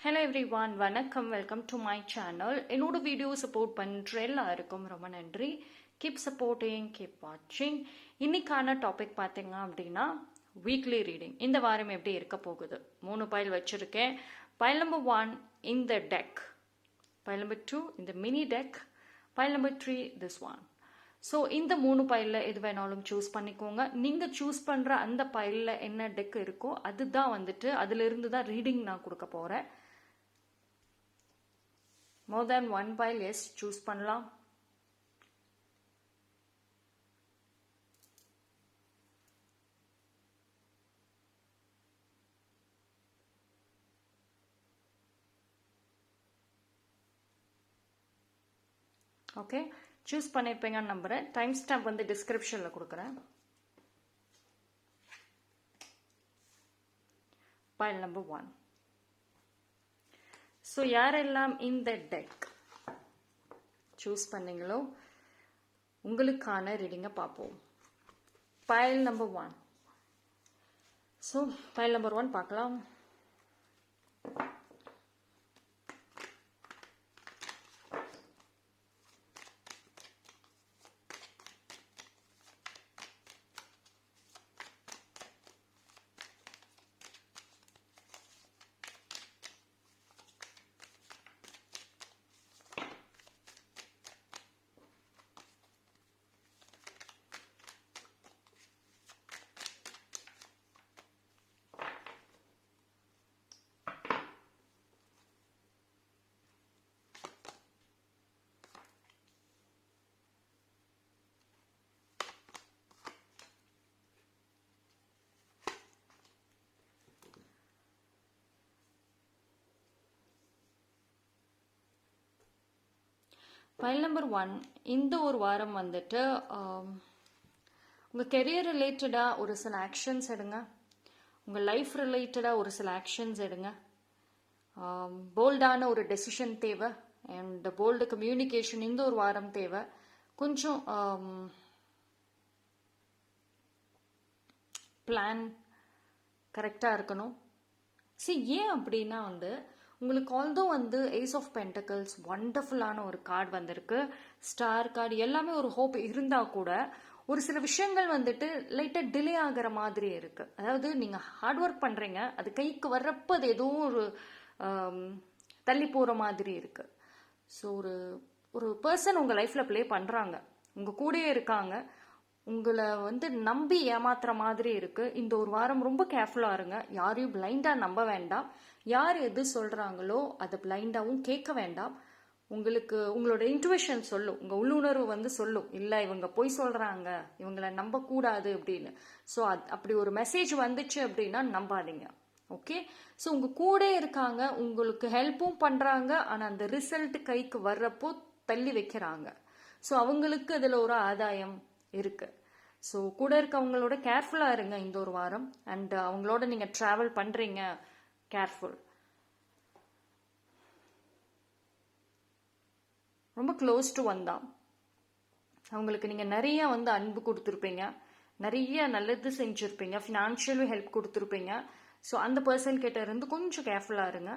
Hello everyone, வணக்கம். Welcome to my channel. என்னோட video support பண்ணுற எல்லாருக்கும் ரொம்ப நன்றி. கீப் சப்போர்ட்டிங், கீப் வாட்சிங். இன்னைக்கான டாபிக் பார்த்தீங்க அப்படின்னா வீக்லி ரீடிங். இந்த வாரம் எப்படி இருக்க போகுது? 3 பைல் வச்சுருக்கேன். பைல் நம்பர் 1 இந்த டெக், பைல் நம்பர் 2 இந்த mini tech, file number 3 this one. So இந்த 3 பைலில் எது வேணாலும் சூஸ் பண்ணிக்கோங்க. நீங்கள் சூஸ் பண்ணுற அந்த பைலில் என்ன டெக் இருக்கோ அதுதான் வந்துட்டு அதிலிருந்து தான் ரீடிங் நான் கொடுக்க போகிறேன். மோர் தேன் 1 பைல் எஸ் சூஸ் பண்ணலாம். ஓகே, சூஸ் பண்ணியிருப்பீங்கன்னு நம்புகிறேன். டைம் ஸ்டாம்ப் வந்து டிஸ்கிரிப்ஷனில் கொடுக்குறேன். File number 1. ஸோ யாரெல்லாம் இந்த டெக் சூஸ் பண்ணீங்களோ உங்களுக்கான ரீடிங்கை பார்ப்போம். File number 1. So file number 1 பார்க்கலாம். ஃபைல் நம்பர் 1 இந்த ஒரு வாரம் வந்துட்டு உங்கள் கெரியர் ரிலேட்டடாக ஒரு சில ஆக்ஷன்ஸ் எடுங்க. உங்கள் லைஃப் ரிலேட்டடாக ஒரு சில ஆக்ஷன்ஸ் எடுங்க. போல்டான ஒரு டெசிஷன் தேவை அண்ட் போல்டு கம்யூனிகேஷன் இந்த ஒரு வாரம் தேவை. கொஞ்சம் பிளான் கரெக்டாக இருக்கணும். ஏன் அப்படின்னா வந்து உங்களுக்கு ஆல்தோ வந்து ஏஸ் ஆஃப் பென்டக்கிள்ஸ் வண்டர்ஃபுல்லான ஒரு கார்டு வந்திருக்கு. ஸ்டார் கார்டு எல்லாமே ஒரு ஹோப் இருந்தால் கூட ஒரு சில விஷயங்கள் வந்துட்டு லைட்டாக டிலே ஆகிற மாதிரி இருக்கு. அதாவது நீங்கள் ஹார்ட் ஒர்க் பண்ணுறீங்க, அது கைக்கு வர்றப்போ அது ஏதோ ஒரு தள்ளி போகிற மாதிரி இருக்கு. ஸோ ஒரு பர்சன் உங்கள் லைஃப்பில் ப்ளே பண்ணுறாங்க, உங்கள் கூடயே இருக்காங்க, உங்களை வந்து நம்பி ஏமாத்துற மாதிரி இருக்கு. இந்த ஒரு வாரம் ரொம்ப கேர்ஃபுல்லாக இருங்க. யாரையும் பிளைண்டாக நம்ப வேண்டாம். யார் எது சொல்கிறாங்களோ அதை பிளைண்டாகவும் கேட்க வேண்டாம். உங்களுக்கு உங்களோட இன்ட்யூஷன் சொல்லும், உங்கள் உள்ளுணர்வு வந்து சொல்லும், இல்லை இவங்க பொய் சொல்கிறாங்க, இவங்களை நம்பக்கூடாது அப்படின்னு. ஸோ அப்படி ஒரு மெசேஜ் வந்துச்சு அப்படின்னா நம்பாதீங்க. ஓகே, ஸோ உங்கள் கூட இருக்காங்க, உங்களுக்கு ஹெல்ப்பும் பண்ணுறாங்க, ஆனால் அந்த ரிசல்ட் கைக்கு வர்றப்போ தள்ளி வைக்கிறாங்க. ஸோ அவங்களுக்கு அதில் ஒரு ஆதாயம் இருக்கு. ஸோ கூட இருக்கவங்களோட கேர்ஃபுல்லாக இருங்க இந்த ஒரு வாரம். அண்ட் அவங்களோட நீங்கள் ட்ராவல் பண்ணுறீங்க, கேர்ஃபுல். ரொம்ப க்ளோஸ் டு ஒன் தான். அவங்களுக்கு நீங்கள் நிறைய வந்து அன்பு கொடுத்துருப்பீங்க, நிறைய நல்லது செஞ்சுருப்பீங்க, ஃபினான்ஷியலும் ஹெல்ப் கொடுத்துருப்பீங்க. ஸோ அந்த பர்சன் கிட்ட இருந்து கொஞ்சம் கேர்ஃபுல்லாக இருங்க.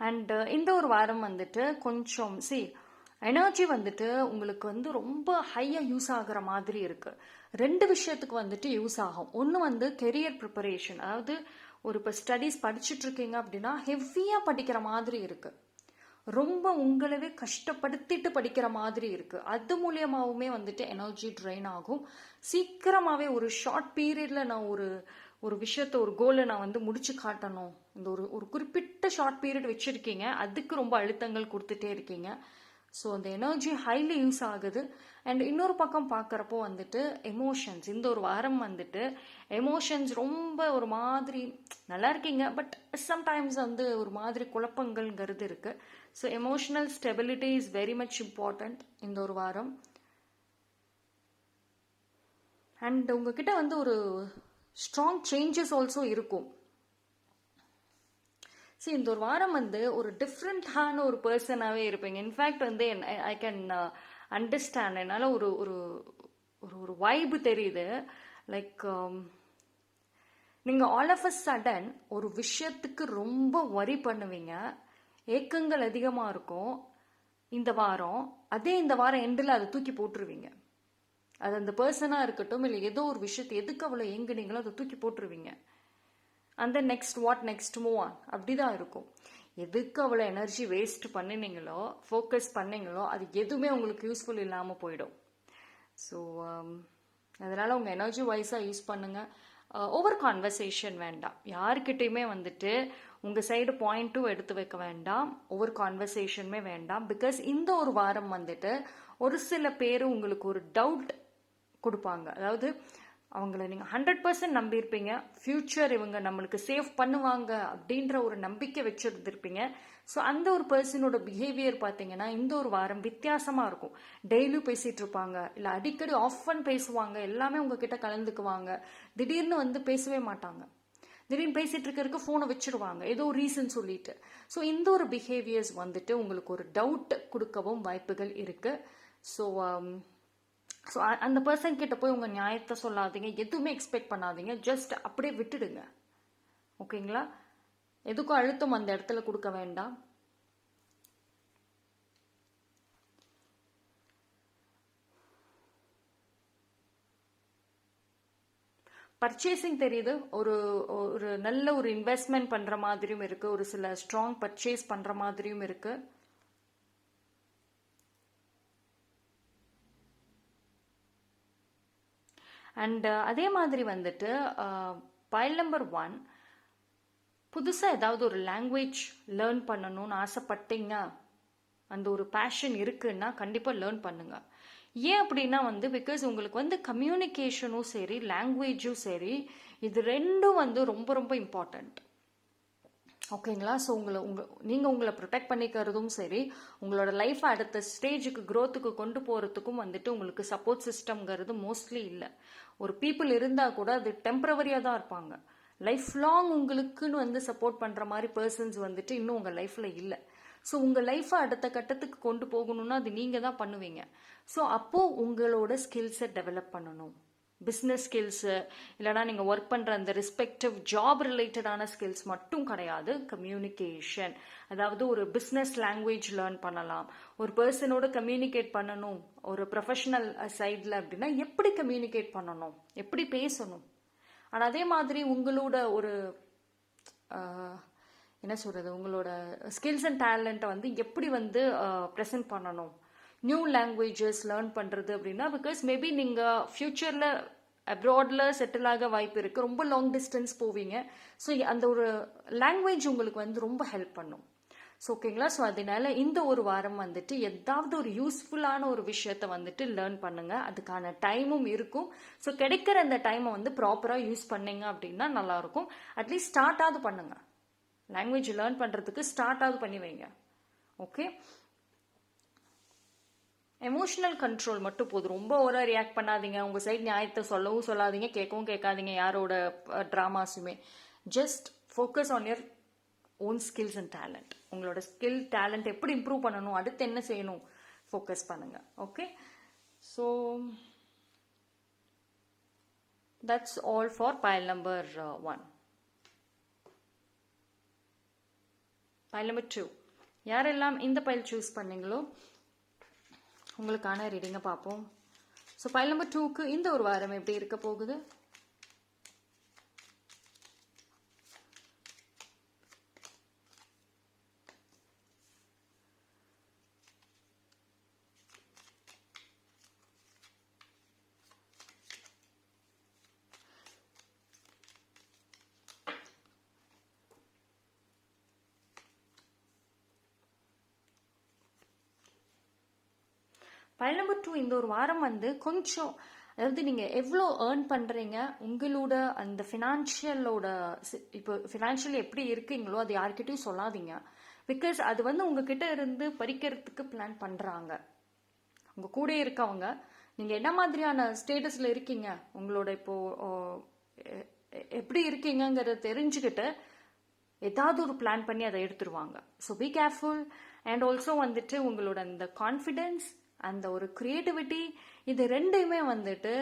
அண்ட் இந்த ஒரு வாரம் வந்துட்டு கொஞ்சம் எனர்ஜி வந்துட்டு உங்களுக்கு வந்து ரொம்ப ஹையாக யூஸ் ஆகிற மாதிரி இருக்கு. 2 விஷயத்துக்கு வந்துட்டு யூஸ் ஆகும். ஒன்று வந்து கெரியர் ப்ரிப்பரேஷன், அதாவது இப்போ ஸ்டடீஸ் படிச்சுட்டு இருக்கீங்க அப்படின்னா ஹெவியாக படிக்கிற மாதிரி இருக்கு. ரொம்ப உங்களவே கஷ்டப்படுத்திட்டு படிக்கிற மாதிரி இருக்கு. அது மூலியமாகவுமே வந்துட்டு எனர்ஜி ட்ரெயின் ஆகும். சீக்கிரமாகவே ஒரு ஷார்ட் பீரியட்ல நான் ஒரு விஷயத்த, ஒரு கோலை நான் வந்து முடிச்சு காட்டணும். இந்த ஒரு குறிப்பிட்ட ஷார்ட் பீரியட் வச்சிருக்கீங்க, அதுக்கு ரொம்ப அழுத்தங்கள் கொடுத்துட்டே இருக்கீங்க. ஸோ அந்த எனர்ஜி ஹைலி யூஸ் ஆகுது. அண்ட் இன்னொரு பக்கம் பார்க்குறப்போ வந்துட்டு எமோஷன்ஸ், இந்த ஒரு வாரம் வந்துட்டு எமோஷன்ஸ் ரொம்ப ஒரு மாதிரி நல்லா இருக்கீங்க, பட் சம்டைம்ஸ் வந்து ஒரு மாதிரி குழப்பங்கள்ங்கிறது இருக்கு. So emotional stability is very much important இந்த ஒரு வாரம். அண்ட் உங்ககிட்ட வந்து ஒரு ஸ்ட்ராங் சேஞ்சஸ் ஆல்சோ இருக்கும். ஸோ இந்த ஒரு வாரம் வந்து ஒரு டிஃப்ரெண்டான ஒரு பர்சனாகவே இருப்பீங்க. இன்ஃபேக்ட் வந்து ஐ கேன் அண்டர்ஸ்டாண்ட், என்னால் ஒரு ஒரு ஒரு வைப்பு தெரியுது. லைக் நீங்கள் ஆல் ஆஃப் அ சடன் ஒரு விஷயத்துக்கு ரொம்ப வரி பண்ணுவீங்க, ஏக்கங்கள் அதிகமாக இருக்கும் இந்த வாரம். அதே இந்த வாரம் எண்டில் அதை தூக்கி போட்டுருவீங்க. அது அந்த பர்சனாக இருக்கட்டும், இல்லை ஏதோ ஒரு விஷயத்தை எதுக்கு அவ்வளோ ஏங்குனீங்களோ அதை தூக்கி போட்டுருவீங்க. அந்த நெக்ஸ்ட் மூவ் ஆன் அப்படிதான் இருக்கும். எதுக்கு அவ்வளோ எனர்ஜி வேஸ்ட் பண்ணினீங்களோ, ஃபோக்கஸ் பண்ணீங்களோ, அது எதுவுமே உங்களுக்கு யூஸ்ஃபுல் இல்லாமல் போயிடும். ஸோ அதனால் உங்கள் எனர்ஜி வைஸாக யூஸ் பண்ணுங்கள். ஓவர் கான்வர்சேஷன் வேண்டாம். யாருக்கிட்டையுமே வந்துட்டு உங்கள் சைடு பாயிண்ட்டும் எடுத்து வைக்க வேண்டாம், ஒவ்வொரு கான்வர்சேஷனுமே வேண்டாம். பிகாஸ் இந்த ஒரு வாரம் வந்துட்டு ஒரு சில பேர் உங்களுக்கு ஒரு டவுட் கொடுப்பாங்க. அதாவது அவங்கள நீங்கள் 100% நம்பியிருப்பீங்க, ஃப்யூச்சர் இவங்க நம்மளுக்கு சேவ் பண்ணுவாங்க அப்படின்ற ஒரு நம்பிக்கை வச்சுருந்துருப்பீங்க. ஸோ அந்த ஒரு பர்சனோட பிஹேவியர் பார்த்தீங்கன்னா இந்த ஒரு வாரம் வித்தியாசமாக இருக்கும். டெய்லியும் பேசிகிட்டு இருப்பாங்க, இல்லை அடிக்கடி ஆஃபன் பேசுவாங்க, எல்லாமே உங்ககிட்ட கலந்துக்குவாங்க. திடீர்னு வந்து பேசவே மாட்டாங்க, திடீர்னு பேசிகிட்டு இருக்கிறதுக்கு ஃபோனை வச்சுருவாங்க ஏதோ ரீசன் சொல்லிட்டு. ஸோ இந்த ஒரு பிஹேவியர்ஸ் வந்துட்டு உங்களுக்கு ஒரு டவுட் கொடுக்கவும் வாய்ப்புகள் இருக்குது. ஸோ அந்த பர்சன் கிட்ட போய் உங்கள் நியாயத்தை சொல்லாதீங்க, எதுவுமே எக்ஸ்பெக்ட் பண்ணாதீங்க, ஜஸ்ட் அப்படியே விட்டுடுங்க. ஓகேங்களா? எதுக்கும் அழுத்தம் அந்த இடத்துல கொடுக்க வேண்டாம். பர்ச்சேசிங் தெரியுது, ஒரு ஒரு நல்ல ஒரு இன்வெஸ்ட்மெண்ட் பண்ணுற மாதிரியும் இருக்குது, ஒரு சில ஸ்ட்ராங் பர்ச்சேஸ் பண்ணுற மாதிரியும் இருக்குது. அண்ட் அதே மாதிரி வந்துட்டு பைல் நம்பர் 1, புதுசாக ஏதாவது ஒரு லாங்குவேஜ் லேர்ன் பண்ணணும்னு ஆசைப்பட்டீங்க, அந்த ஒரு பேஷன் இருக்குன்னா கண்டிப்பாக லேர்ன் பண்ணுங்க. ஏன் அப்படின்னா வந்து பிகாஸ் உங்களுக்கு வந்து கம்யூனிகேஷனும் சரி லாங்குவேஜும் சரி இது ரெண்டும் வந்து ரொம்ப ரொம்ப இம்பார்ட்டண்ட். ஓகேங்களா? ஸோ நீங்கள் உங்களை ப்ரொடெக்ட் பண்ணிக்கிறதும் சரி, உங்களோட லைஃப்பை அடுத்த ஸ்டேஜுக்கு க்ரோத்துக்கு கொண்டு போகிறதுக்கும் வந்துட்டு உங்களுக்கு சப்போர்ட் சிஸ்டம்ங்கிறது மோஸ்ட்லி இல்லை. ஒரு பீப்புள் இருந்தால் கூட அது டெம்பரவரியாக தான் இருப்பாங்க. லைஃப் லாங் உங்களுக்குன்னு வந்து சப்போர்ட் பண்ணுற மாதிரி பர்சன்ஸ் வந்துட்டு இன்னும் உங்கள் லைஃப்பில் இல்லை. ஸோ உங்கள் லைஃப்பை அடுத்த கட்டத்துக்கு கொண்டு போகணும்னா அது நீங்கள் தான் பண்ணுவீங்க. ஸோ அப்போது உங்களோட ஸ்கில்ஸை டெவலப் பண்ணணும். பிஸ்னஸ் ஸ்கில்ஸு இல்லைனா நீங்கள் ஒர்க் பண்ணுற அந்த ரெஸ்பெக்டிவ் ஜாப் ரிலேட்டடான ஸ்கில்ஸ் மட்டும் கிடையாது. கம்யூனிகேஷன், அதாவது ஒரு பிஸ்னஸ் லாங்குவேஜ் லேர்ன் பண்ணலாம். ஒரு பர்சனோட கம்யூனிகேட் பண்ணணும் ஒரு ப்ரொஃபஷனல் சைடில் அப்படின்னா எப்படி கம்யூனிகேட் பண்ணணும், எப்படி பேசணும். ஆனால் அதே மாதிரி உங்களோட ஒரு என்ன சொல்கிறது, உங்களோட ஸ்கில்ஸ் அண்ட் டேலண்ட்டை வந்து எப்படி வந்து ப்ரெசென்ட் பண்ணணும். நியூ லாங்குவேஜஸ் லேர்ன் பண்ணுறது அப்படின்னா பிகாஸ் மேபி நீங்கள் ஃப்யூச்சரில் அப்ராடில் செட்டில் ஆக வாய்ப்பு இருக்குது, ரொம்ப லாங் டிஸ்டன்ஸ் போவீங்க. ஸோ அந்த ஒரு லாங்குவேஜ் உங்களுக்கு வந்து ரொம்ப ஹெல்ப் பண்ணும். ஸோ ஓகேங்களா? ஸோ அதனால இந்த ஒரு வாரம் வந்துட்டு ஏதாவது ஒரு யூஸ்ஃபுல்லான ஒரு விஷயத்த வந்துட்டு லேர்ன் பண்ணுங்கள். அதுக்கான டைமும் இருக்கும். ஸோ கிடைக்கிற அந்த டைமை வந்து ப்ராப்பராக யூஸ் பண்ணிங்க அப்படின்னா நல்லாயிருக்கும். அட்லீஸ்ட் ஸ்டார்ட்டாவது பண்ணுங்கள், லாங்குவேஜ் லேர்ன் பண்ணுறதுக்கு ஸ்டார்ட்டாவது பண்ணி வைங்க. ஓகே? எமோஷனல் கண்ட்ரோல் மட்டும் போதும். ரொம்ப ஓவராக ரியாக்ட் பண்ணாதீங்க, உங்கள் சைட் நியாயத்தை சொல்லவும் சொல்லாதீங்க, கேட்கவும் கேட்காதீங்க யாரோட ட்ராமாஸுமே. Just focus on your own skills and talent. உங்களோட ஸ்கில் டேலண்ட் எப்படி இம்ப்ரூவ் பண்ணணும், அடுத்து என்ன செய்யணும், ஃபோக்கஸ் பண்ணுங்கள். Okay? So that's all for pile number 1. pile number 2, யாரெல்லாம் இந்த பைல் சூஸ் பண்ணீங்களோ உங்களுக்கான ரீடிங்கை பார்ப்போம். ஸோ pile number 2க்கு இந்த ஒரு வாரம் எப்படி இருக்க போகுது? pile number 2 இந்த ஒரு வாரம் வந்து கொஞ்சம் அதாவது நீங்கள் எவ்வளோ ஏர்ன் பண்ணுறீங்க, உங்களோட அந்த ஃபினான்ஷியலோட இப்போ ஃபினான்ஷியல் எப்படி இருக்கீங்களோ அது யார்கிட்டையும் சொல்லாதீங்க. பிகாஸ் அது வந்து உங்ககிட்ட இருந்து பறிக்கிறதுக்கு பிளான் பண்ணுறாங்க. உங்கள் கூட இருக்கவங்க நீங்கள் என்ன மாதிரியான ஸ்டேட்டஸில் இருக்கீங்க, உங்களோட இப்போது எப்படி இருக்கீங்கங்கிறத தெரிஞ்சுக்கிட்டு ஏதாவது ஒரு பிளான் பண்ணி அதை எடுத்துருவாங்க. So be careful. And also வந்துட்டு உங்களோட அந்த கான்ஃபிடென்ஸ், அந்த ஒரு க்ரியேட்டிவிட்டி, இது ரெண்டையுமே வந்துட்டு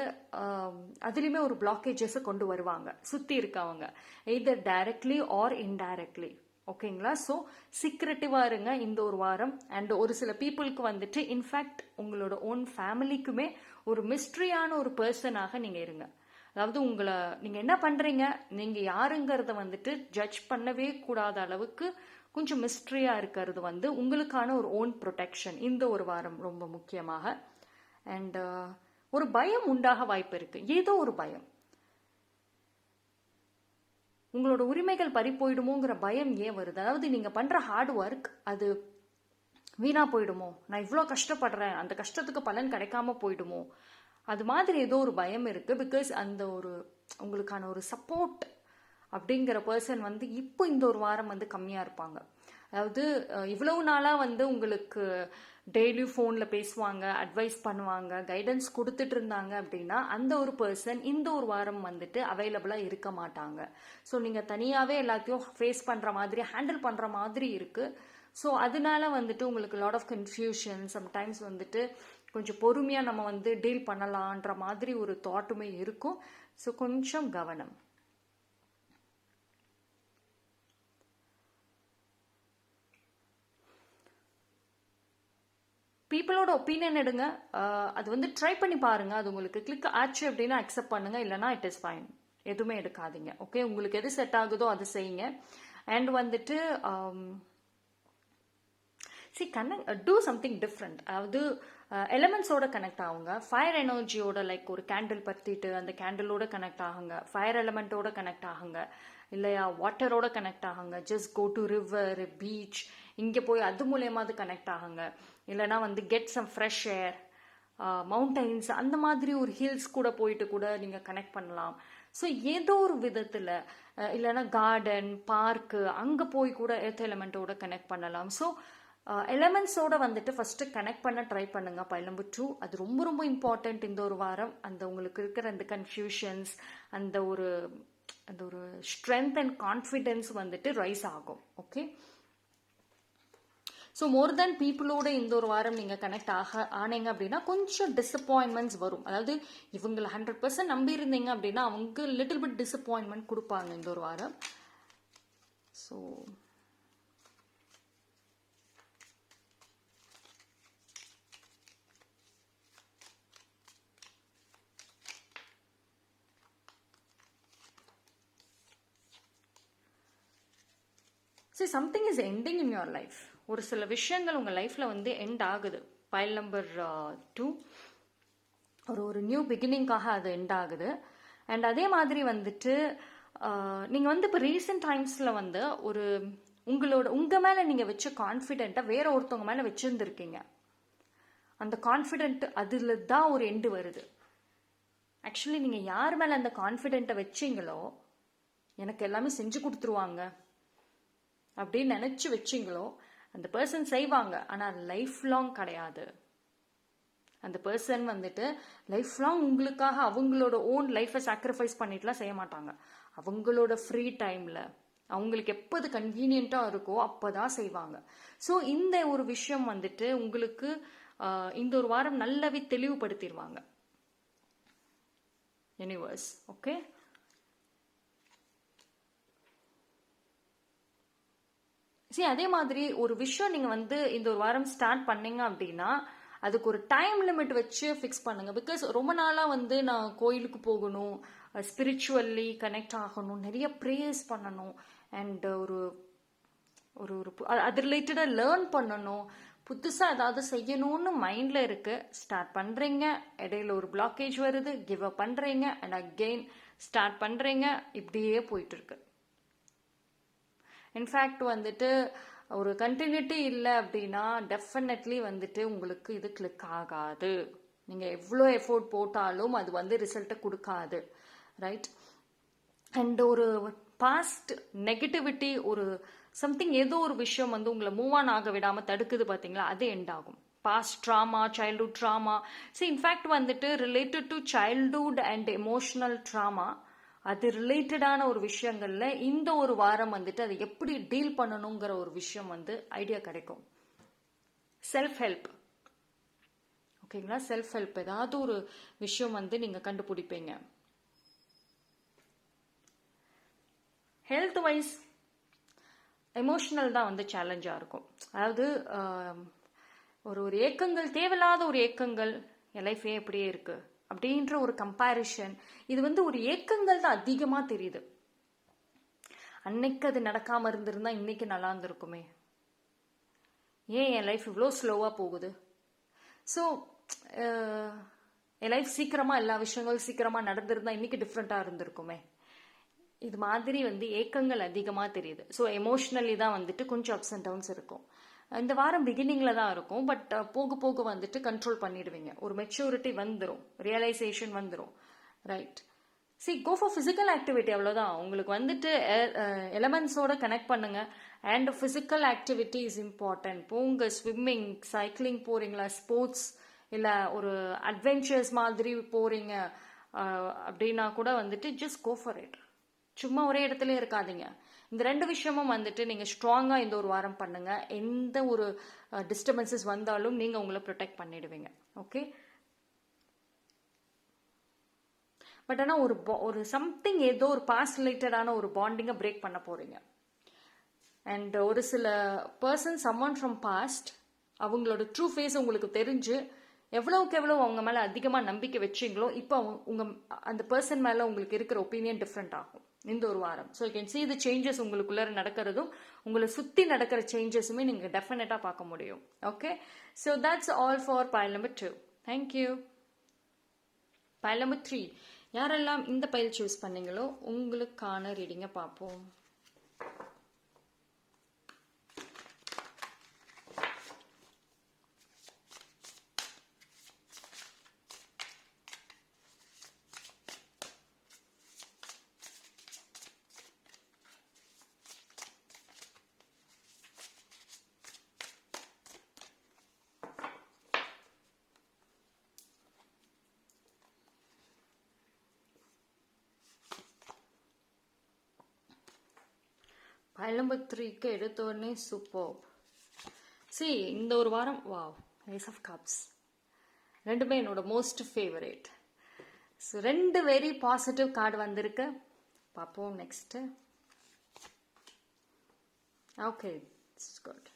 அதுலேயுமே ஒரு பிளாக்கேஜஸை கொண்டு வருவாங்க சுற்றி இருக்கவங்க, எய்தர் டைரக்ட்லி ஆர் இன்டைரக்ட்லி. ஓகேங்களா? ஸோ சீக்ரெட்டிவாக இருங்க இந்த ஒரு வாரம். அண்ட் ஒரு சில பீப்புளுக்கு வந்துட்டு இன்ஃபேக்ட் உங்களோட ஓன் ஃபேமிலிக்குமே ஒரு மிஸ்ட்ரியான ஒரு பர்சனாக நீங்கள் இருங்க. அதாவது உங்களை நீங்கள் என்ன பண்ணுறீங்க, நீங்கள் யாருங்கிறத வந்துட்டு ஜட்ஜ் பண்ணவே கூடாத அளவுக்கு கொஞ்சம் மிஸ்ட்ரியாக இருக்கிறது வந்து உங்களுக்கான ஒரு ஓன் ப்ரொடெக்ஷன் இந்த ஒரு வாரம் ரொம்ப முக்கியமாக. அண்ட் ஒரு பயம் உண்டாக வாய்ப்பு இருக்குது, ஏதோ ஒரு பயம். உங்களோட உரிமைகள் பறி போயிடுமோங்கிற பயம் ஏன் வருது? அதாவது நீங்கள் பண்ணுற ஹார்ட் ஒர்க் அது வீணா போயிடுமோ, நான் இவ்வளோ கஷ்டப்படுறேன் அந்த கஷ்டத்துக்கு பலன் கிடைக்காம போயிடுமோ, அது மாதிரி ஏதோ ஒரு பயம் இருக்குது. பிகாஸ் அந்த ஒரு உங்களுக்கான ஒரு சப்போர்ட் அப்படிங்கிற பர்சன் வந்து இப்போ இந்த ஒரு வாரம் வந்து கம்மியாக இருப்பாங்க. அதாவது இவ்வளவு நாளாக வந்து உங்களுக்கு டெய்லி ஃபோனில் பேசுவாங்க, அட்வைஸ் பண்ணுவாங்க, கைடன்ஸ் கொடுத்துட்டு இருந்தாங்க அப்படின்னா அந்த ஒரு பர்சன் இந்த ஒரு வாரம் வந்துட்டு அவைலபிளாக இருக்க மாட்டாங்க. ஸோ நீங்கள் தனியாகவே எல்லாத்தையும் ஃபேஸ் பண்ணுற மாதிரி, ஹேண்டில் பண்ணுற மாதிரி இருக்குது. ஸோ அதனால வந்துட்டு உங்களுக்கு லாட் ஆஃப் கன்ஃபியூஷன், சம்டைம்ஸ் வந்துட்டு கொஞ்சம் பொறுமையாக நம்ம வந்து டீல் பண்ணலான்ற மாதிரி ஒரு தாட்டுமே இருக்கும். ஸோ கொஞ்சம் கவனம். பீப்புளோட ஒப்பீனியன் எடுங்க, அது வந்து ட்ரை பண்ணி பாருங்க. அது உங்களுக்கு கிளிக் ஆச்சு அப்படின்னா அக்செப்ட் பண்ணுங்க, இல்லைனா இட் இஸ் ஃபைன், எதுவுமே எடுக்காதீங்க. ஓகே, உங்களுக்கு எது செட் ஆகுதோ அது செய்யுங்க. அண்ட் வந்துட்டு டூ சம்திங் டிஃப்ரெண்ட். அதாவது எலிமெண்ட்ஸோட கனெக்ட் ஆகுங்க. ஃபயர் எனர்ஜியோட, லைக் ஒரு கேண்டில் பற்றிட்டு அந்த கேண்டிலோட கனெக்ட் ஆகுங்க, ஃபயர் எலிமெண்ட்டோட கனெக்ட் ஆகுங்க, இல்லையா வாட்டரோட கனெக்ட் ஆகுங்க. Just go to river, beach, இங்கே போய் அது மூலயமா அது கனெக்ட் ஆகுங்க. இல்லைனா வந்து get some fresh air, mountains, அந்த மாதிரி ஒரு ஹில்ஸ் கூட போயிட்டு கூட நீங்கள் கனெக்ட் பண்ணலாம். ஸோ ஏதோ ஒரு விதத்தில், இல்லைனா கார்டன், பார்க்கு, அங்கே போய் கூட எர்த் எலிமெண்ட்டோட கனெக்ட் பண்ணலாம். ஸோ எலிமெண்ட்ஸோட வந்துட்டு ஃபஸ்ட்டு கனெக்ட் பண்ண ட்ரை பண்ணுங்க. பைல் நம்பர் 2 அது ரொம்ப ரொம்ப இம்பார்ட்டண்ட் இந்த ஒரு வாரம். அந்த உங்களுக்கு இருக்கிற அந்த கன்ஃபியூஷன்ஸ், அந்த ஒரு ஸ்ட்ரென்த் அண்ட் கான்ஃபிடென்ஸ் வந்துட்டு ரைஸ் ஆகும். ஓகே, ஸோ மோர் தென் பீப்புளோட இந்த ஒரு வாரம் நீங்கள் கனெக்ட் ஆனீங்க அப்படின்னா கொஞ்சம் டிசப்பாயின்மெண்ட்ஸ் வரும். அதாவது இவங்களை 100% நம்பியிருந்தீங்க அப்படின்னா அவங்க லிட்டில் பிட் டிசப்பாயின்மெண்ட் கொடுப்பாங்க இந்த ஒரு வாரம். So something is ending in your life. ஒரு சில விஷயங்கள் உங்கள் லைஃப்பில் வந்து எண்ட் ஆகுது. பைல் நம்பர் 2 ஒரு நியூ பிகினிங்காக அது எண்ட் ஆகுது. அண்ட் அதே மாதிரி வந்துட்டு நீங்கள் வந்து இப்போ ரீசெண்ட் டைம்ஸில் வந்து உங்கள் மேலே நீங்கள் வச்ச கான்ஃபிடென்ட்டை வேற ஒருத்தவங்க மேலே வச்சுருந்துருக்கீங்க. அந்த கான்ஃபிடென்ட் அதில் தான் ஒரு எண்டு வருது. ஆக்சுவலி நீங்கள் யார் மேலே அந்த கான்ஃபிடென்ட்டை வச்சிங்களோ எனக்கு எல்லாமே செஞ்சு கொடுத்துருவாங்க அப்படின்னு நினச்சி வச்சிங்களோ அந்த பர்சன் செய்வாங்க. ஆனால் லைஃப் லாங் கிடையாது. அந்த பர்சன் வந்துட்டு லைஃப் லாங் உங்களுக்காக அவங்களோட ஓன் லைஃப்பை சாக்ரிஃபைஸ் பண்ணிட்டுலாம் செய்ய மாட்டாங்க. அவங்களோட ஃப்ரீ டைமில் அவங்களுக்கு எப்போது கன்வீனியண்ட்டாக இருக்கோ அப்போ தான் செய்வாங்க. ஸோ இந்த ஒரு விஷயம் வந்துட்டு உங்களுக்கு இந்த ஒரு வாரம் நல்லாவே தெளிவுபடுத்திடுவாங்க யூனிவர்ஸ். ஓகே, அதே மாதிரி ஒரு விஷயம் நீங்கள் வந்து இந்த ஒரு வாரம் ஸ்டார்ட் பண்ணீங்க அப்படின்னா அதுக்கு ஒரு டைம் லிமிட் வச்சு ஃபிக்ஸ் பண்ணுங்க. பிகாஸ் ரொம்ப நாளாக வந்து நான் கோயிலுக்கு போகணும், ஸ்பிரிச்சுவல்லி கனெக்ட் ஆகணும், நிறைய ப்ரேயர்ஸ் பண்ணணும், அண்ட் ஒரு அது ரிலேட்டடாக லேர்ன் பண்ணணும், புதுசாக ஏதாவது செய்யணும்னு மைண்டில் இருக்குது. ஸ்டார்ட் பண்ணுறீங்க, இடையில ஒரு பிளாக்கேஜ் வருது, கிவ் அப் பண்ணுறீங்க, அண்ட் அகெயின் ஸ்டார்ட் பண்ணுறீங்க, இப்படியே போயிட்டுருக்கு. இன்ஃபேக்ட் வந்துட்டு ஒரு கண்டினியூட்டி இல்லை அப்படின்னா டெஃபினெட்லி வந்துட்டு உங்களுக்கு இது கிளிக் ஆகாது. நீங்கள் எவ்வளோ எஃபோர்ட் போட்டாலும் அது வந்து ரிசல்ட்டை கொடுக்காது, ரைட்? அண்ட் ஒரு பாஸ்ட் நெகட்டிவிட்டி, ஒரு சம்திங், ஏதோ ஒரு விஷயம் வந்து உங்களை மூவ் ஆன் ஆக விடாமல் தடுக்குது பார்த்தீங்களா, அது எண்ட் ஆகும். Past trauma, childhood trauma, in fact வந்துட்டு related to childhood and emotional trauma, அது ரிலேட்டடான ஒரு விஷயங்கள்ல இந்த ஒரு வாரம் வந்துட்டு அதை எப்படி டீல் பண்ணணுங்கிற ஒரு விஷயம் வந்து ஐடியா கிடைக்கும். செல்ஃப் ஹெல்ப், ஓகேங்களா? செல்ஃப் ஹெல்ப் ஏதாவது ஒரு விஷயம் வந்து நீங்க கண்டுபிடிப்பீங்க. ஹெல்த் வைஸ் எமோஷனல் தான் வந்து சேலஞ்சாக இருக்கும். அதாவது ஒரு ஏக்கங்கள், தேவையில்லாத ஒரு ஏக்கங்கள், என் லைஃபே எப்படியே இருக்கு அப்படின்ற ஒரு கம்பேரிஷன், இது வந்து ஒரு ஏக்கங்கள் தான் அதிகமாக தெரியுது. அன்னைக்கு அது நடக்காமல் இருந்திருந்தா இன்னைக்கு நல்லா இருந்திருக்குமே, ஏன் என் லைஃப் இவ்வளோ ஸ்லோவாக போகுது, ஸோ என் லைஃப் சீக்கிரமாக, எல்லா விஷயங்களும் சீக்கிரமாக நடந்திருந்தா இன்னைக்கு டிஃப்ரெண்ட்டாக இருந்திருக்குமே, இது மாதிரி வந்து ஏக்கங்கள் அதிகமாக தெரியுது. ஸோ எமோஷ்னலி தான் வந்துட்டு கொஞ்சம் அப்ஸ் அண்ட் டவுன்ஸ் இருக்கும். இந்த வாரம் பிகினிங்கில் தான் இருக்கும், பட் போக போக வந்துட்டு கண்ட்ரோல் பண்ணிடுவீங்க. ஒரு மெச்சூரிட்டி வந்துடும், ரியலைசேஷன் வந்துடும், right? Go for physical activity, அவ்வளோதான். உங்களுக்கு வந்துட்டு எலமெண்ட்ஸோட கனெக்ட் பண்ணுங்க. And physical activity is important. போங்க, ஸ்விம்மிங், சைக்கிளிங் போறீங்களா, ஸ்போர்ட்ஸ் இல்லை ஒரு அட்வென்ச்சர்ஸ் மாதிரி போறீங்க அப்படின்னா கூட வந்துட்டு ஜஸ்ட் கோ ஃபார் இட். சும்மா ஒரே இடத்துல இருக்காதீங்க. இந்த ரெண்டு விஷயமும் வந்துட்டு நீங்க ஸ்ட்ராங்கா இந்த ஒரு வாரம் பண்ணுங்க. எந்த ஒரு டிஸ்டர்பன்சஸ் வந்தாலும் நீங்க உங்களை ப்ரொடெக்ட் பண்ணிடுவீங்க, ஓகே? பட் ஆனால் ஒரு சம்திங், ஏதோ ஒரு பாஸ்ட் ரிலேட்டடான ஒரு பாண்டிங்கை பிரேக் பண்ண போறீங்க. அண்ட் ஒரு சில பர்சன், சம்மன் ஃப்ரம் பாஸ்ட், அவங்களோட ட்ரூ ஃபேஸ் உங்களுக்கு தெரிஞ்சு எவ்வளவுக்கு எவ்வளோ அவங்க மேலே அதிகமாக நம்பிக்கை வச்சிங்களோ, இப்போ அந்த பர்சன் மேலே உங்களுக்கு இருக்கிற ஒப்பீனியன் டிஃப்ரெண்ட் ஆகும் இந்த ஒரு வாரம். So you can see the changes உங்களுக்குள்ள நடக்கிறதும், உங்களை சுற்றி நடக்கிற சேஞ்சஸுமே நீங்கள் டெஃபினட்டாக பார்க்க முடியும், okay? So that's all for pile number 2. Thank you. pile number 3, யாரெல்லாம் இந்த பைல் சூஸ் பண்ணீங்களோ உங்களுக்கான ரீடிங்கை பார்ப்போம். pile number 3க்கு எடுத்த உடனே சூப்பர். இந்த ஒரு வாரம் வாவ், ஏஸ் ஆஃப் கப்ஸ், ரெண்டுமே என்னோட மோஸ்ட் ஃபேவரேட். ஸோ ரெண்டு வெரி பாசிட்டிவ் கார்டு வந்திருக்கு. பார்ப்போம் next. Okay, it's good.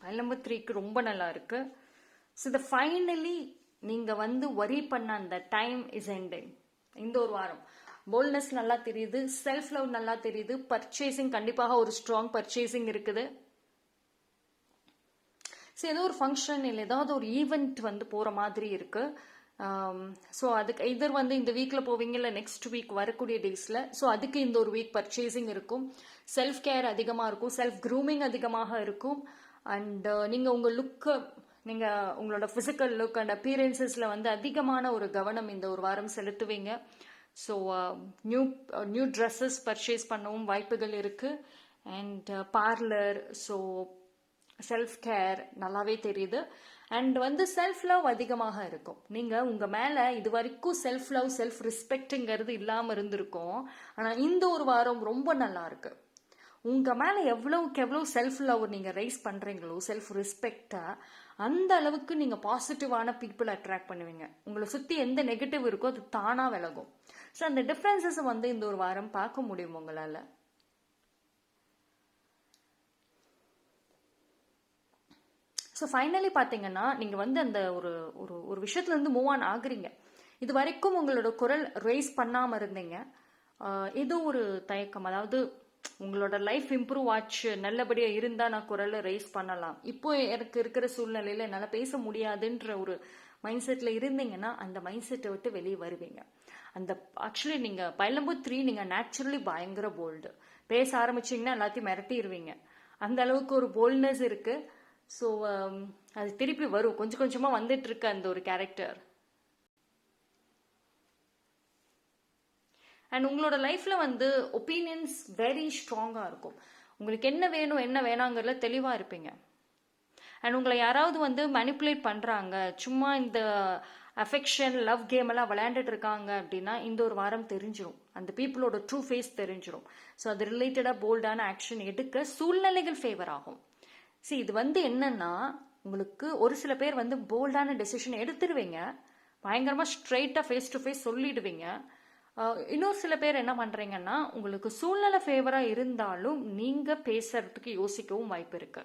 pile number 3க்கு ரொம்ப நல்லா இருக்கு. ஸோ ஃபைனலி நீங்கள் வந்து வரி பண்ண அந்த டைம் இஸ் எண்டிங். இந்த ஒரு வாரம் போல்ட்னஸ் நல்லா தெரியுது, செல்ஃப் லவ் நல்லா தெரியுது, பர்ச்சேசிங் கண்டிப்பாக ஒரு ஸ்ட்ராங் பர்ச்சேசிங் இருக்குது. ஏதோ ஒரு ஃபங்க்ஷன் இல்லை ஏதாவது ஒரு ஈவெண்ட் வந்து போகிற மாதிரி இருக்கு. ஸோ அதுக்கு இதர் வந்து இந்த வீக்கில் போவீங்க, இல்லை நெக்ஸ்ட் வீக் வரக்கூடிய டேஸில். ஸோ அதுக்கு இந்த ஒரு வீக் பர்ச்சேசிங் இருக்கும். செல்ஃப் கேர் அதிகமாக இருக்கும், செல்ஃப் க்ரூமிங் அதிகமாக இருக்கும். அண்ட் நீங்கள் உங்கள் லுக்கு, நீங்கள் உங்களோட ஃபிசிக்கல் லுக் அண்ட் அப்பியரன்சஸில் வந்து அதிகமான ஒரு கவனம் இந்த ஒரு வாரம் செலுத்துவீங்க. ஸோ நியூ ட்ரெஸ்ஸஸ் பர்ச்சேஸ் பண்ணவும் வாய்ப்புகள் இருக்குது. And parlour, so self care நல்லாவே தெரியுது. அண்ட் வந்து செல்ஃப் லவ் அதிகமாக இருக்கும். நீங்கள் உங்கள் மேலே இது வரைக்கும் செல்ஃப் லவ், செல்ஃப் ரெஸ்பெக்ட்டுங்கிறது இல்லாமல் இருந்திருக்கும். ஆனால் இந்த ஒரு வாரம் ரொம்ப நல்லா இருக்கு. உங்கள் மேலே எவ்வளவுக்கு எவ்வளோ செல்ஃப் லவ் நீங்கள் ரைஸ் பண்ணுறீங்களோ, செல்ஃப் ரெஸ்பெக்டை, அந்த அளவுக்கு நீங்கள் பாசிட்டிவான பீப்புள் அட்ராக்ட் பண்ணுவீங்க. உங்களை சுற்றி எந்த நெகட்டிவ் இருக்கோ அது தானாக விலகும். ஸோ அந்த டிஃப்ரென்சஸை வந்து இந்த ஒரு வாரம் பார்க்க முடியும் உங்களால். ஸோ ஃபைனலி பார்த்தீங்கன்னா நீங்கள் வந்து அந்த ஒரு விஷயத்துலேருந்து மூவ் ஆன் ஆகுறீங்க. இது வரைக்கும் உங்களோட குரல் ரைஸ் பண்ணாமல் இருந்தீங்க. ஏதோ ஒரு தயக்கம், அதாவது உங்களோட லைஃப் இம்ப்ரூவ் ஆச்சு, நல்லபடியாக இருந்தால் நான் குரலை ரைஸ் பண்ணலாம், இப்போ எனக்கு இருக்கிற சூழ்நிலையில் என்னால் பேச முடியாதுன்ற ஒரு மைண்ட் செட்டில் இருந்தீங்கன்னா அந்த மைண்ட் செட்டை விட்டு வெளியே வருவீங்க. அந்த ஆக்சுவலி நீங்கள் பைலம்பூர் 3 நீங்கள் நேச்சுரலி பயங்கர போல்டு. பேச ஆரம்பிச்சிங்கன்னா எல்லாத்தையும் மிரட்டிடுவீங்க. அந்த அளவுக்கு ஒரு போல்ட்னஸ் இருக்கு. ஸோ அது திருப்பி வரும், கொஞ்சம் கொஞ்சமாக வந்துட்டு இருக்கு அந்த ஒரு கேரக்டர். அண்ட் உங்களோட லைஃப்ல வந்து ஒப்பீனியன்ஸ் வெரி ஸ்ட்ராங்காக இருக்கும். உங்களுக்கு என்ன வேணும் என்ன வேணாங்கிறதுல தெளிவாக இருப்பீங்க. அண்ட் உங்களை யாராவது வந்து மேனிப்புலேட் பண்ணுறாங்க, சும்மா இந்த அஃபெக்ஷன் லவ் கேம் எல்லாம் விளையாண்டுட்டு இருக்காங்க அப்படின்னா இந்த ஒரு வாரம் தெரிஞ்சிடும், அந்த பீப்புளோட ட்ரூ ஃபேஸ் தெரிஞ்சிடும். ஸோ அது ரிலேட்டடாக போல்டான ஆக்ஷன் எடுக்க சூழ்நிலைகள் ஃபேவர் ஆகும். இது வந்து என்னன்னா, உங்களுக்கு ஒரு சில பேர் வந்து போல்டான டெசிஷன் எடுத்துருவீங்க, பயங்கரமாக ஸ்ட்ரெயிட்டாக ஃபேஸ் டு ஃபேஸ் சொல்லிடுவீங்க. இன்னொரு சில பேர் என்ன பண்ணுறீங்கன்னா, உங்களுக்கு சூழ்நிலை ஃபேவராக இருந்தாலும் நீங்கள் பேசுறதுக்கு யோசிக்கவும் வாய்ப்பு இருக்கு.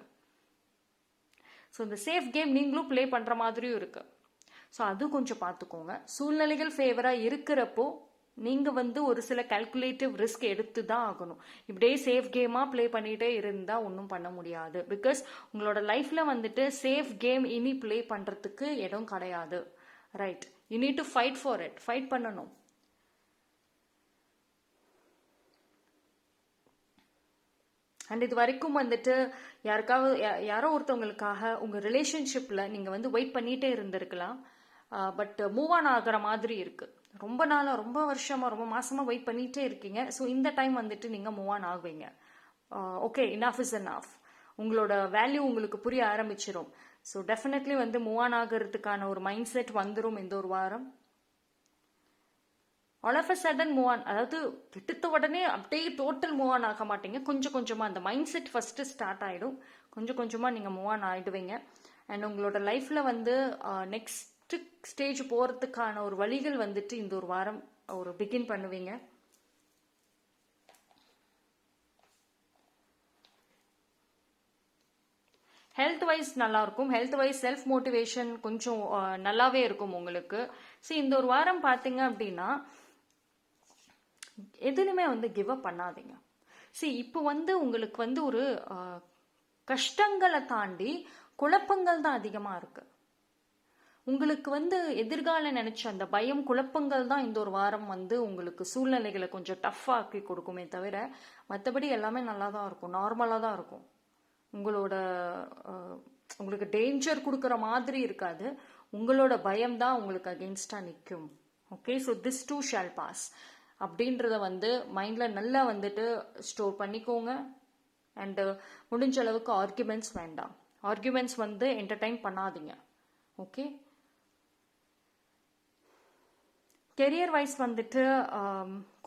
ஸோ இந்த சேஃப் கேம் நீங்களும் ப்ளே பண்ணுற மாதிரியும் இருக்கு. ஸோ அது கொஞ்சம் பார்த்துக்கோங்க. சூழ்நிலைகள் ஃபேவராக இருக்கிறப்போ நீங்கள் வந்து ஒரு சில கால்குலேட்டிவ் ரிஸ்க் எடுத்து தான் ஆகணும். இப்படியே சேஃப் கேமாக ப்ளே பண்ணிகிட்டே இருந்தால் ஒன்றும் பண்ண முடியாது. பிகாஸ் உங்களோட லைஃப்பில் வந்துட்டு சேஃப் கேம் இனி ப்ளே பண்ணுறதுக்கு இடம் கிடையாது. Right, you need to fight for it. Fight பண்ணணும். அண்ட் இது வரைக்கும் வந்துட்டு யாரோ ஒருத்தவங்களுக்காக உங்கள் ரிலேஷன்ஷிப்பில் நீங்கள் வந்து வெயிட் பண்ணிகிட்டே இருந்திருக்கலாம். பட் மூவ் ஆன் ஆகிற மாதிரி இருக்குது. ரொம்ப நாளாக, ரொம்ப வருஷமாக, ரொம்ப மாதமாக வெயிட் பண்ணிகிட்டே இருக்கீங்க. ஸோ இந்த டைம் வந்துட்டு நீங்கள் மூவ் ஆன் ஆகுவீங்க. Okay, enough is enough. உங்களோட வேல்யூ உங்களுக்கு புரிய ஆரம்பிச்சிடும். ஸோ டெஃபினெட்லி வந்து மூவ் ஆன் ஆகிறதுக்கான ஒரு மைண்ட் செட் வந்துடும் இந்த ஒரு வாரம். All of a sudden move on, அதாவது கிட்டத்த உடனே அப்படியே டோட்டல் மூவ் ஆன் ஆக மாட்டீங்க. கொஞ்சம் கொஞ்சமாக அந்த மைண்ட் செட் ஃபஸ்ட்டு ஸ்டார்ட் ஆகிடும். கொஞ்சம் கொஞ்சமாக நீங்கள் மூவ் ஆன் ஆகிடுவீங்க. அண்ட் உங்களோட லைஃப்பில் வந்து நெக்ஸ்ட் ஸ்டேஜ் போகிறதுக்கான ஒரு வழிகள் வந்துட்டு இந்த ஒரு வாரம் ஒரு பிகின் பண்ணுவீங்க. ஹெல்த் வைஸ் நல்லா இருக்கும். ஹெல்த் வைஸ் செல்ஃப் மோட்டிவேஷன் கொஞ்சம் நல்லாவே இருக்கும் உங்களுக்கு. இந்த ஒரு வாரம் பார்த்தீங்க அப்படின்னா எதுலையுமே வந்து கிவ் அப் பண்ணாதீங்க. இப்போ வந்து உங்களுக்கு வந்து ஒரு கஷ்டங்களை தாண்டி குழப்பங்கள் தான் அதிகமாக இருக்கு. உங்களுக்கு வந்து எதிர்காலம் நினைச்ச அந்த பயம், குழப்பங்கள் தான் இந்த ஒரு வாரம் வந்து உங்களுக்கு சூழ்நிலைகளை கொஞ்சம் டஃப்பாக ஆக்கி கொடுக்குமே தவிர மற்றபடி எல்லாமே நல்லா தான் இருக்கும், நார்மலாக தான் இருக்கும். உங்களுக்கு டேஞ்சர் கொடுக்குற மாதிரி இருக்காது. உங்களோட பயம் தான் உங்களுக்கு அகெயின்ஸ்டாக நிற்கும். Okay, so this too shall pass அப்படின்றத வந்து மைண்டில் நல்லா வந்துட்டு ஸ்டோர் பண்ணிக்கோங்க. அண்டு முடிஞ்ச அளவுக்கு ஆர்குமெண்ட்ஸ் வேண்டாம். ஆர்குமெண்ட்ஸ் வந்து என்டர்டைன் பண்ணாதீங்க. ஓகே, கெரியர் வைஸ் வந்துட்டு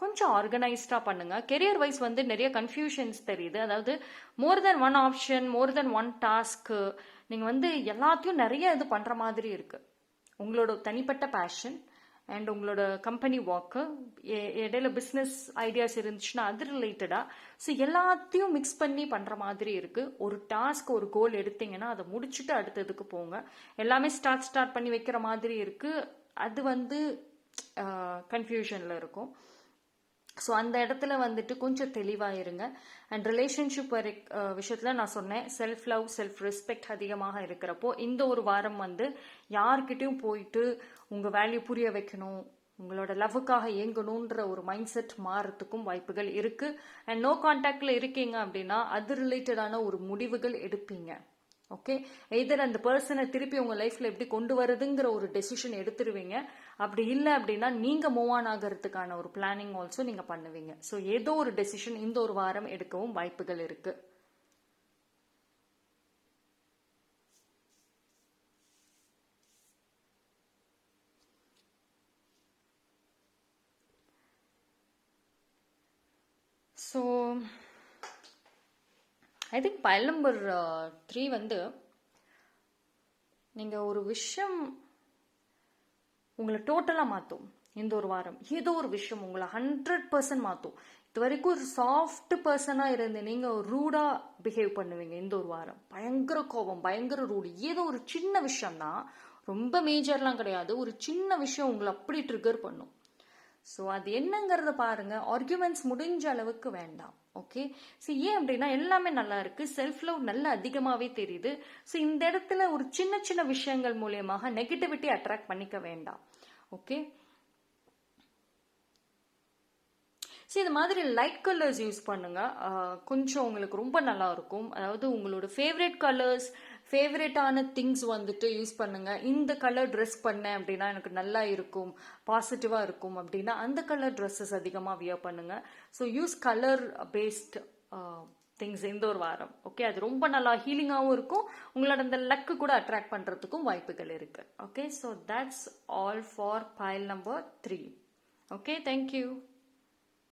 கொஞ்சம் ஆர்கனைஸ்டாக பண்ணுங்க. கெரியர் வைஸ் வந்து நிறைய கன்ஃபியூஷன்ஸ் தெரியுது. அதாவது மோர் தென் ஒன் ஆப்ஷன், மோர் தென் ஒன் டாஸ்க்கு, நீங்கள் வந்து எல்லாத்தையும் நிறைய இது பண்ணுற மாதிரி இருக்கு. உங்களோட தனிப்பட்ட பேஷன் அண்ட் உங்களோட கம்பெனி ஒர்க்கு, இடையில பிஸ்னஸ் ஐடியாஸ் இருந்துச்சுன்னா அது ரிலேட்டடாக எல்லாத்தையும் மிக்ஸ் பண்ணி பண்ணுற மாதிரி இருக்குது. ஒரு டாஸ்க், ஒரு கோல் எடுத்தீங்கன்னா அதை முடிச்சுட்டு அடுத்ததுக்கு போங்க. எல்லாமே ஸ்டார்ட் பண்ணி வைக்கிற மாதிரி இருக்குது. அது வந்து கன்ஃபியூஷனில் இருக்கும். ஸோ அந்த இடத்துல வந்துட்டு கொஞ்சம் தெளிவாக இருங்க. அண்ட் ரிலேஷன்ஷிப் விஷயத்தில் நான் சொன்னேன், செல்ஃப் லவ், செல்ஃப் ரெஸ்பெக்ட் அதிகமாக இருக்கிறப்போ இந்த ஒரு வாரம் வந்து யார்கிட்டையும் போயிட்டு உங்கள் வேல்யூ புரிய வைக்கணும், உங்களோட லவ்வுக்காக இயங்கணுன்ற ஒரு மைண்ட் செட் மாறத்துக்கும் வாய்ப்புகள் இருக்குது. அண்ட் நோ கான்டாக்டில் இருக்கீங்க அப்படின்னா அது ரிலேட்டடான ஒரு முடிவுகள் எடுப்பீங்க. ஓகே, எதர் அந்த பர்சனை திருப்பி உங்கள் லைஃப்பில் எப்படி கொண்டு வருதுங்கிற ஒரு டெசிஷன் எடுத்துருவீங்க. அப்படி இல்லை அப்படின்னா நீங்கள் மூவ் ஆன் ஆகிறதுக்கான ஒரு பிளானிங் ஆல்சோ நீங்கள் பண்ணுவீங்க. ஸோ ஏதோ ஒரு டெசிஷன் இந்த ஒரு வாரம் எடுக்கவும் வாய்ப்புகள் இருக்கு. So I think file number 3 வந்து நீங்கள் ஒரு விஷயம் உங்களை டோட்டலாக மாற்றும் இந்த ஒரு வாரம். ஏதோ ஒரு விஷயம் உங்களை 100% மாற்றும். இது வரைக்கும் ஒரு சாஃப்ட் பர்சனாக இருந்து நீங்கள் ஒரு ரூடாக பிஹேவ் பண்ணுவீங்க இந்த ஒரு வாரம். பயங்கர கோபம், பயங்கர ரூடு. ஏதோ ஒரு சின்ன விஷயம்தான், ரொம்ப மேஜர்லாம் கிடையாது, ஒரு சின்ன விஷயம் உங்களை அப்படி ட்ரிகர் பண்ணும். ஸோ அது என்னங்கிறத பாருங்க. ஆர்குமெண்ட்ஸ் முடிஞ்ச அளவுக்கு வேண்டாம். ஓகே. ஸோ ஏன் அப்படின்னா எல்லாமே நல்லா இருக்கு, செல்ஃப் லவ் நல்லா அதிகமாகவே தெரியுது. ஸோ இந்த இடத்துல ஒரு சின்ன சின்ன விஷயங்கள் மூலியமாக நெகட்டிவிட்டி அட்ராக்ட் பண்ணிக்க வேண்டாம். ஓகே. ஸோ இது மாதிரி லைட் கலர்ஸ் யூஸ் பண்ணுங்க, கொஞ்சம் உங்களுக்கு ரொம்ப நல்லா இருக்கும். அதாவது உங்களோட ஃபேவரட் கலர்ஸ், ஃபேவரட்டான திங்ஸ் வந்துட்டு யூஸ் பண்ணுங்க. இந்த கலர் ட்ரெஸ் பண்ணேன் அப்படின்னா எனக்கு நல்லா இருக்கும், பாசிட்டிவாக இருக்கும் அப்படின்னா அந்த கலர் ட்ரெஸ்ஸஸ் அதிகமாக வியர் பண்ணுங்க. So use colour based things இந்த ஒரு வாரம். ஓகே, அது ரொம்ப நல்லா ஹீலிங்காகவும் இருக்கும், உங்களோட அந்த லக்கு கூட அட்ராக்ட் பண்ணுறதுக்கும் வாய்ப்புகள் இருக்கு. Okay, so that's all for file number 3. Okay, thank you.